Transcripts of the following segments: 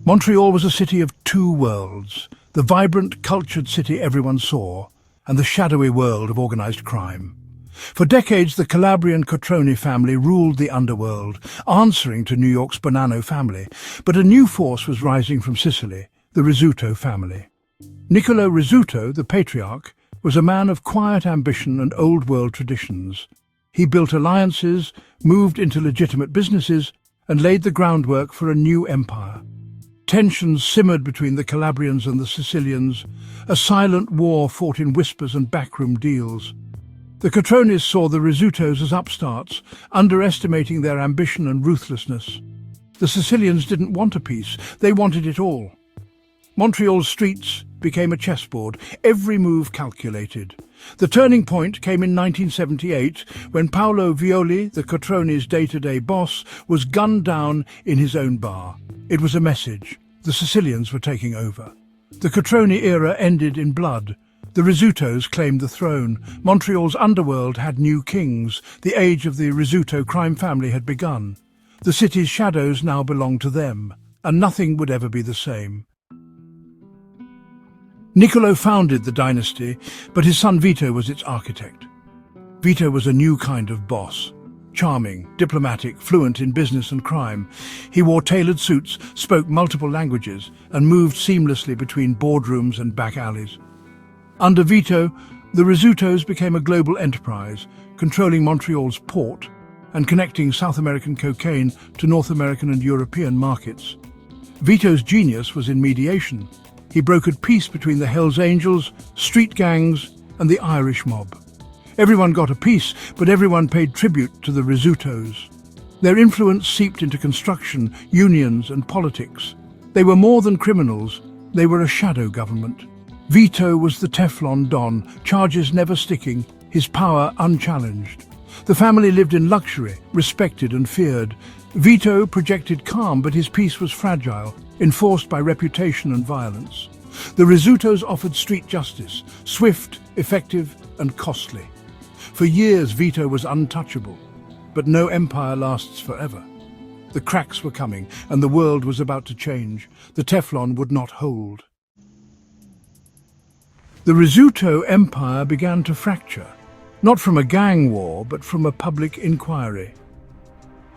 Montreal was a city of two worlds, the vibrant, cultured city everyone saw, and the shadowy world of organized crime. For decades, the Calabrian Cotroni family ruled the underworld, answering to New York's Bonanno family, but a new force was rising from Sicily, the Rizzuto family. Nicolo Rizzuto, the patriarch, was a man of quiet ambition and old-world traditions. He built alliances, moved into legitimate businesses, and laid the groundwork for a new empire. Tensions simmered between the Calabrians and the Sicilians, a silent war fought in whispers and backroom deals. The Cotronis saw the Rizzutos as upstarts, underestimating their ambition and ruthlessness. The Sicilians didn't want a peace, they wanted it all. Montreal's streets became a chessboard, every move calculated. The turning point came in 1978, when Paolo Violi, the Cotroni's day-to-day boss, was gunned down in his own bar. It was a message. The Sicilians were taking over. The Cotroni era ended in blood. The Rizzutos claimed the throne. Montreal's underworld had new kings. The age of the Rizzuto crime family had begun. The city's shadows now belonged to them, and nothing would ever be the same. Nicolo founded the dynasty, but his son Vito was its architect. Vito was a new kind of boss. Charming, diplomatic, fluent in business and crime. He wore tailored suits, spoke multiple languages, and moved seamlessly between boardrooms and back alleys. Under Vito, the Rizzutos became a global enterprise, controlling Montreal's port and connecting South American cocaine to North American and European markets. Vito's genius was in mediation. He brokered peace between the Hells Angels, street gangs, and the Irish mob. Everyone got a piece, but everyone paid tribute to the Rizzutos. Their influence seeped into construction, unions, and politics. They were more than criminals, they were a shadow government. Vito was the Teflon Don, charges never sticking, his power unchallenged. The family lived in luxury, respected and feared. Vito projected calm, but his peace was fragile, enforced by reputation and violence. The Rizzutos offered street justice, swift, effective, and costly. For years, Vito was untouchable, but no empire lasts forever. The cracks were coming, and the world was about to change. The Teflon would not hold. The Rizzuto empire began to fracture, not from a gang war, but from a public inquiry.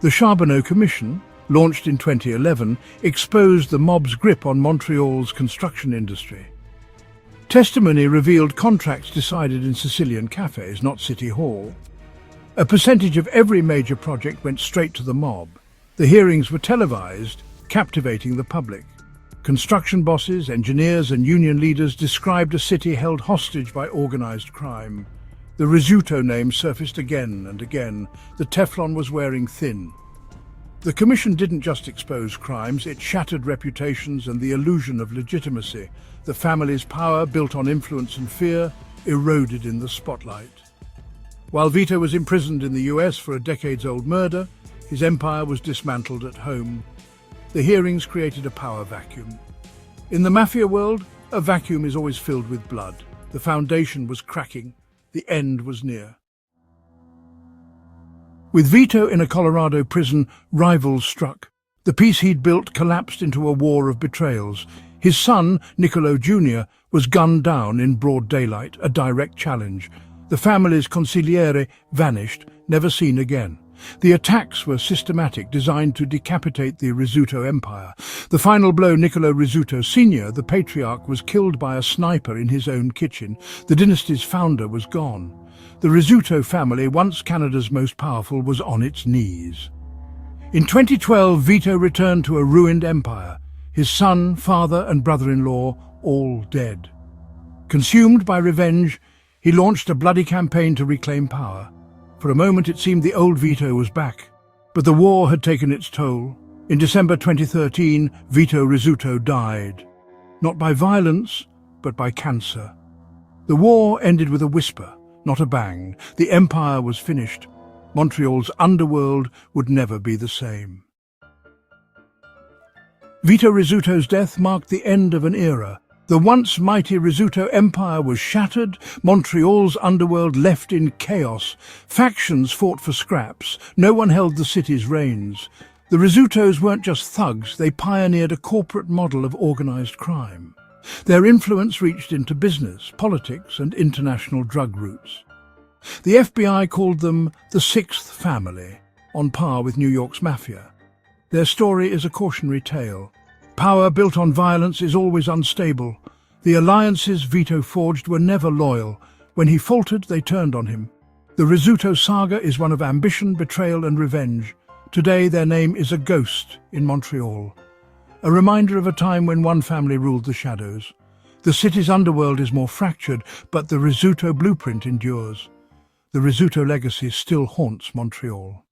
The Charbonneau Commission, launched in 2011, exposed the mob's grip on Montreal's construction industry. Testimony revealed contracts decided in Sicilian cafes, not City Hall. A percentage of every major project went straight to the mob. The hearings were televised, captivating the public. Construction bosses, engineers and union leaders described a city held hostage by organized crime. The Rizzuto name surfaced again and again. The Teflon was wearing thin. The commission didn't just expose crimes, it shattered reputations and the illusion of legitimacy. The family's power, built on influence and fear, eroded in the spotlight. While Vito was imprisoned in the US for a decades-old murder, his empire was dismantled at home. The hearings created a power vacuum. In the mafia world, a vacuum is always filled with blood. The foundation was cracking. The end was near. With Vito in a Colorado prison, rivals struck. The peace he'd built collapsed into a war of betrayals. His son, Nicolo Jr., was gunned down in broad daylight, a direct challenge. The family's consigliere vanished, never seen again. The attacks were systematic, designed to decapitate the Rizzuto empire. The final blow, Nicolo Rizzuto Sr., the patriarch, was killed by a sniper in his own kitchen. The dynasty's founder was gone. The Rizzuto family, once Canada's most powerful, was on its knees. In 2012, Vito returned to a ruined empire. His son, father and brother-in-law, all dead. Consumed by revenge, he launched a bloody campaign to reclaim power. For a moment it seemed the old Vito was back, but the war had taken its toll. In December 2013, Vito Rizzuto died. Not by violence, but by cancer. The war ended with a whisper, not a bang. The empire was finished. Montreal's underworld would never be the same. Vito Rizzuto's death marked the end of an era. The once mighty Rizzuto empire was shattered, Montreal's underworld left in chaos. Factions fought for scraps, no one held the city's reins. The Rizzutos weren't just thugs, they pioneered a corporate model of organized crime. Their influence reached into business, politics, and international drug routes. The FBI called them the Sixth Family, on par with New York's Mafia. Their story is a cautionary tale. Power built on violence is always unstable. The alliances Vito forged were never loyal. When he faltered, they turned on him. The Rizzuto saga is one of ambition, betrayal, and revenge. Today, their name is a ghost in Montreal, a reminder of a time when one family ruled the shadows. The city's underworld is more fractured, but the Rizzuto blueprint endures. The Rizzuto legacy still haunts Montreal.